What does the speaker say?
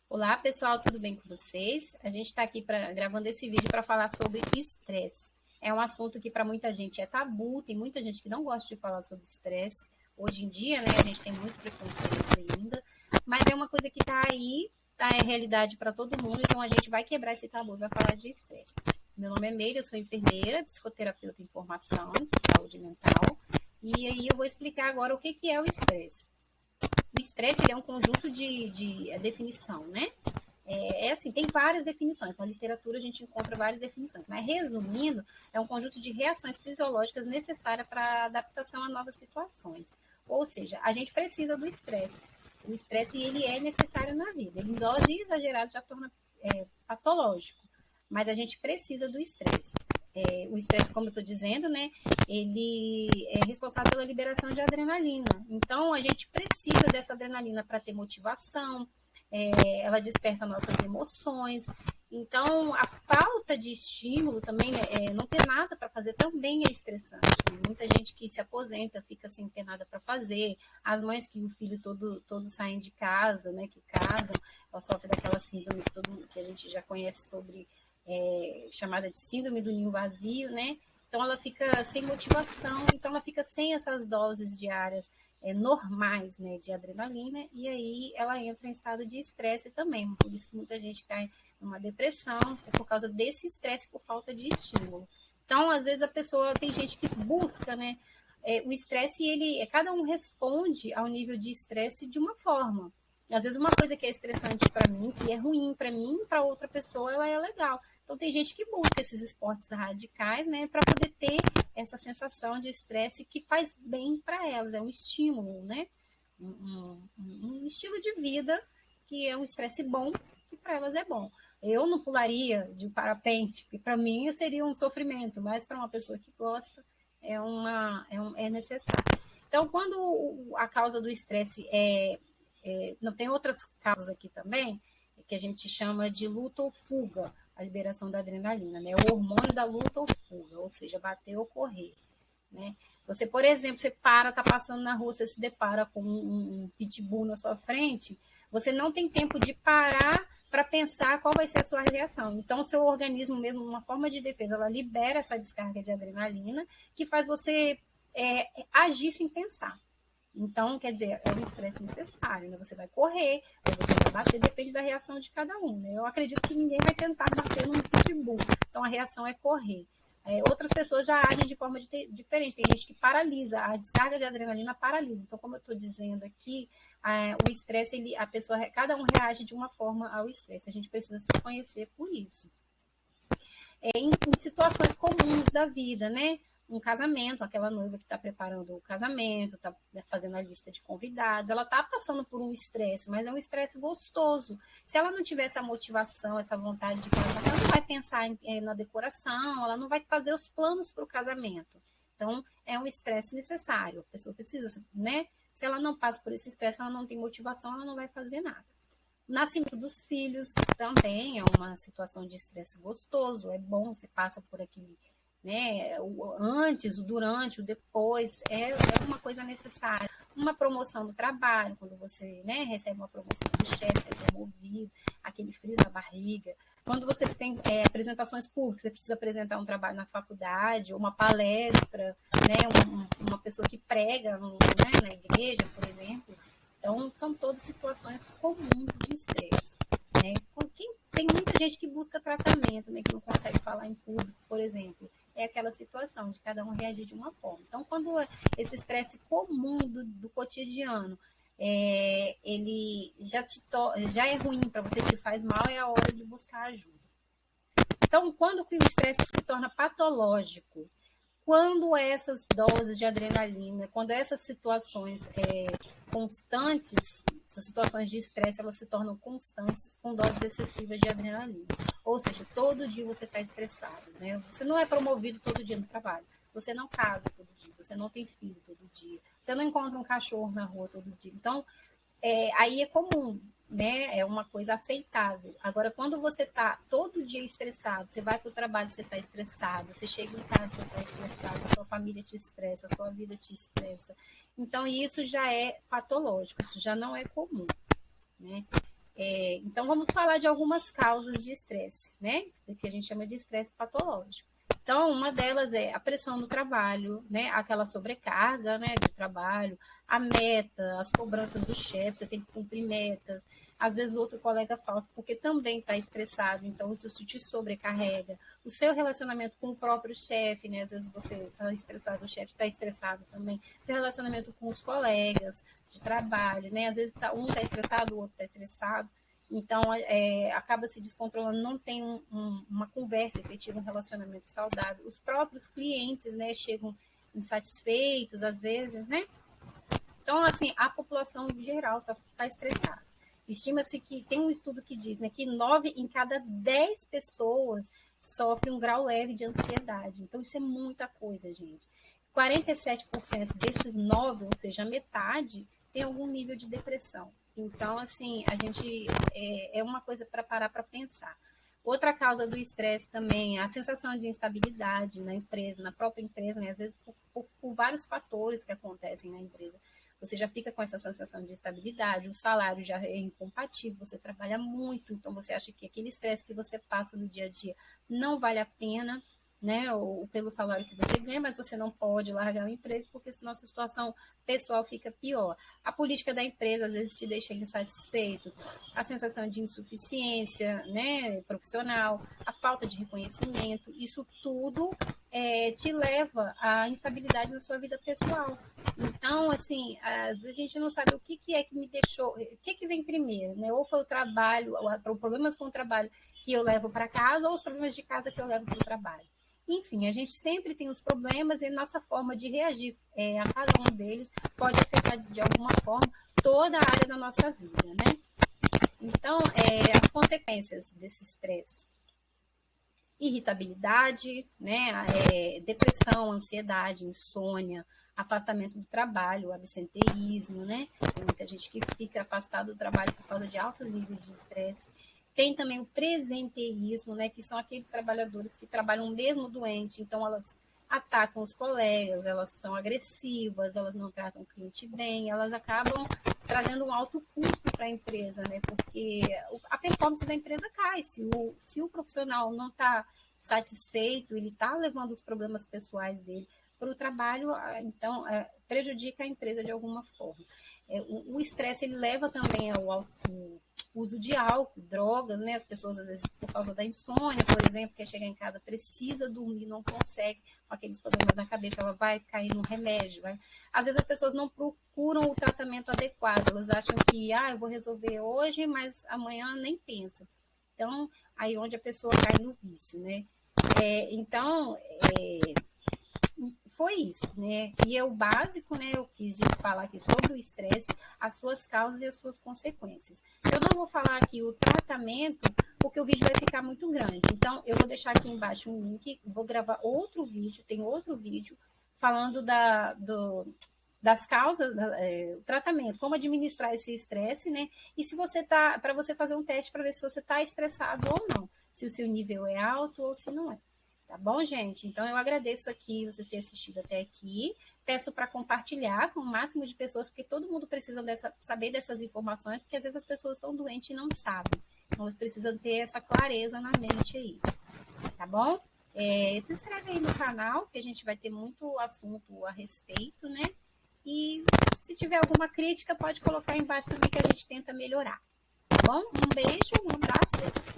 Olá, pessoal, tudo bem com vocês? A gente está aqui gravando esse vídeo para falar sobre estresse. É um assunto que para muita gente é tabu, tem muita gente que não gosta de falar sobre estresse. Hoje em dia, né, a gente tem muito preconceito ainda, mas é uma coisa que está aí, tá? É realidade para todo mundo, então a gente vai quebrar esse tabu, vai falar de estresse. Meu nome é Meire, eu sou enfermeira, psicoterapeuta em formação, saúde mental, e aí eu vou explicar agora o que é o estresse. O estresse é um conjunto de definição, né? Assim, tem várias definições. Na literatura a gente encontra várias definições, mas resumindo, é um conjunto de reações fisiológicas necessárias para adaptação a novas situações. Ou seja, a gente precisa do estresse. O estresse, ele é necessário na vida. Ele, em dose exagerada, já torna patológico. Mas a gente precisa do estresse. O estresse, como eu estou dizendo, né, ele é responsável pela liberação de adrenalina. Então, a gente precisa dessa adrenalina para ter motivação, ela desperta nossas emoções. Então, a falta de estímulo também, não ter nada para fazer também é estressante. Muita gente que se aposenta fica sem ter nada para fazer. As mães que o filho todo saem de casa, né, que casam, ela sofre daquela síndrome que a gente já conhece sobre chamada de síndrome do ninho vazio, né? Então ela fica sem motivação, então ela fica sem essas doses diárias normais, né, de adrenalina, e aí ela entra em estado de estresse também. Por isso que muita gente cai numa depressão, por causa desse estresse por falta de estímulo. Então, às vezes a pessoa, tem gente que busca, né, o estresse, cada um responde ao nível de estresse de uma forma. Às vezes uma coisa que é estressante para mim, que é ruim para mim, para outra pessoa ela é legal. Então tem gente que busca esses esportes radicais, né, para poder ter essa sensação de estresse que faz bem para elas, é um estímulo, né, um estilo de vida que é um estresse bom, que para elas é bom. Eu não pularia de parapente, porque para mim seria um sofrimento, mas para uma pessoa que gosta é necessário. Então, quando a causa do estresse não tem outras causas aqui também, que a gente chama de luta ou fuga, a liberação da adrenalina, né? O hormônio da luta ou fuga, ou seja, bater ou correr, né? Você, por exemplo, você tá passando na rua, você se depara com um pitbull na sua frente, você não tem tempo de parar para pensar qual vai ser a sua reação. Então, o seu organismo mesmo, uma forma de defesa, ela libera essa descarga de adrenalina que faz você agir sem pensar. Então, quer dizer, é um estresse necessário, né? Você vai correr, ou você vai bater, depende da reação de cada um, né? Eu acredito que ninguém vai tentar bater num pitbull, então a reação é correr. Outras pessoas já agem de forma diferente, tem gente que paralisa, a descarga de adrenalina paralisa. Então, como eu estou dizendo aqui, o estresse, cada um reage de uma forma ao estresse, a gente precisa se conhecer por isso. Em situações comuns da vida, né? Um casamento, aquela noiva que está preparando o casamento, está fazendo a lista de convidados, ela está passando por um estresse, mas é um estresse gostoso. Se ela não tiver essa motivação, essa vontade de casar, ela não vai pensar na decoração, ela não vai fazer os planos para o casamento. Então, é um estresse necessário. A pessoa precisa, né? Se ela não passa por esse estresse, ela não tem motivação, ela não vai fazer nada. O nascimento dos filhos também é uma situação de estresse gostoso, é bom, você passa por aquele, né, o antes, o durante, o depois, é uma coisa necessária. Uma promoção do trabalho, quando você, né, recebe uma promoção do chefe, você é promovido, aquele frio na barriga. Quando você tem apresentações públicas, você precisa apresentar um trabalho na faculdade, ou uma palestra, né, uma pessoa que prega né, na igreja, por exemplo. Então, são todas situações comuns de estresse, né? Tem muita gente que busca tratamento, né, que não consegue falar em público, por exemplo. É aquela situação de cada um reagir de uma forma. Então, quando esse estresse comum do cotidiano, ele já é ruim para você, te faz mal, é a hora de buscar ajuda. Então, quando que o estresse se torna patológico? Quando essas doses de adrenalina, quando essas situações constantes, essas situações de estresse, elas se tornam constantes com doses excessivas de adrenalina. Ou seja, todo dia você está estressado, né? Você não é promovido todo dia no trabalho, você não casa todo dia, você não tem filho todo dia, você não encontra um cachorro na rua todo dia. Então, aí é comum, né? É uma coisa aceitável. Agora, quando você está todo dia estressado, você vai para o trabalho, você está estressado, você chega em casa, você está estressado, a sua família te estressa, a sua vida te estressa. Então, isso já é patológico, isso já não é comum, né? Então, vamos falar de algumas causas de estresse, né? Que a gente chama de estresse patológico. Então, uma delas é a pressão no trabalho, né? Aquela sobrecarga, né, de trabalho, a meta, as cobranças do chefe, você tem que cumprir metas. Às vezes, o outro colega falta porque também está estressado, então isso te sobrecarrega. O seu relacionamento com o próprio chefe, né? Às vezes você está estressado, o chefe está estressado também. Seu relacionamento com os colegas de trabalho, né? Às vezes um está estressado, o outro está estressado. Então, acaba se descontrolando, não tem uma conversa efetiva, um relacionamento saudável. Os próprios clientes, né, chegam insatisfeitos, às vezes, né? Então, assim, a população em geral está estressada. Estima-se que, tem um estudo que diz, né, que 9 em cada 10 pessoas sofrem um grau leve de ansiedade. Então, isso é muita coisa, gente. 47% desses 9, ou seja, a metade, tem algum nível de depressão. Então, assim, a gente é uma coisa para parar para pensar. Outra causa do estresse também é a sensação de instabilidade na empresa, na própria empresa, né? Às vezes por vários fatores que acontecem na empresa. Você já fica com essa sensação de instabilidade, o salário já é incompatível, você trabalha muito, então você acha que aquele estresse que você passa no dia a dia não vale a pena, né, ou pelo salário que você ganha, mas você não pode largar o emprego, porque senão a sua situação pessoal fica pior. A política da empresa às vezes te deixa insatisfeito, a sensação de insuficiência, né, profissional, a falta de reconhecimento, isso tudo te leva à instabilidade na sua vida pessoal. Então, assim, a gente não sabe o que é que me deixou, o que vem primeiro, né? Ou foi o trabalho, ou problemas com o trabalho que eu levo para casa, ou os problemas de casa que eu levo para o trabalho. Enfim, a gente sempre tem os problemas e nossa forma de reagir a cada um deles pode afetar de alguma forma toda a área da nossa vida, né? Então, as consequências desse estresse: irritabilidade, né? Depressão, ansiedade, insônia, afastamento do trabalho, absenteísmo, né? Tem muita gente que fica afastado do trabalho por causa de altos níveis de estresse. Tem também o presenteísmo, né, que são aqueles trabalhadores que trabalham mesmo doente, então elas atacam os colegas, elas são agressivas, elas não tratam o cliente bem, elas acabam trazendo um alto custo para a empresa, né, porque a performance da empresa cai. Se o profissional não está satisfeito, ele está levando os problemas pessoais dele para o trabalho, então prejudica a empresa de alguma forma. O estresse, ele leva também ao uso de álcool, drogas, né? As pessoas, às vezes, por causa da insônia, por exemplo, quer chegar em casa, precisa dormir, não consegue, com aqueles problemas na cabeça, ela vai cair no remédio. Às vezes as pessoas não procuram o tratamento adequado, elas acham que, eu vou resolver hoje, mas amanhã nem pensa. Então, aí onde a pessoa cai no vício, né? Foi isso, né? E o básico, né? Eu quis falar aqui sobre o estresse, as suas causas e as suas consequências. Eu não vou falar aqui o tratamento, porque o vídeo vai ficar muito grande. Então, eu vou deixar aqui embaixo um link, vou gravar outro vídeo, tem outro vídeo falando das causas, o tratamento, como administrar esse estresse, né? E se você para você fazer um teste para ver se você está estressado ou não, se o seu nível é alto ou se não é. Tá bom, gente? Então, eu agradeço aqui vocês terem assistido até aqui. Peço para compartilhar com o máximo de pessoas, porque todo mundo precisa saber dessas informações, porque às vezes as pessoas estão doentes e não sabem. Então, elas precisam ter essa clareza na mente aí. Tá bom? Se inscreve aí no canal, que a gente vai ter muito assunto a respeito, né? E se tiver alguma crítica, pode colocar aí embaixo também, que a gente tenta melhorar. Tá bom? Um beijo, um abraço.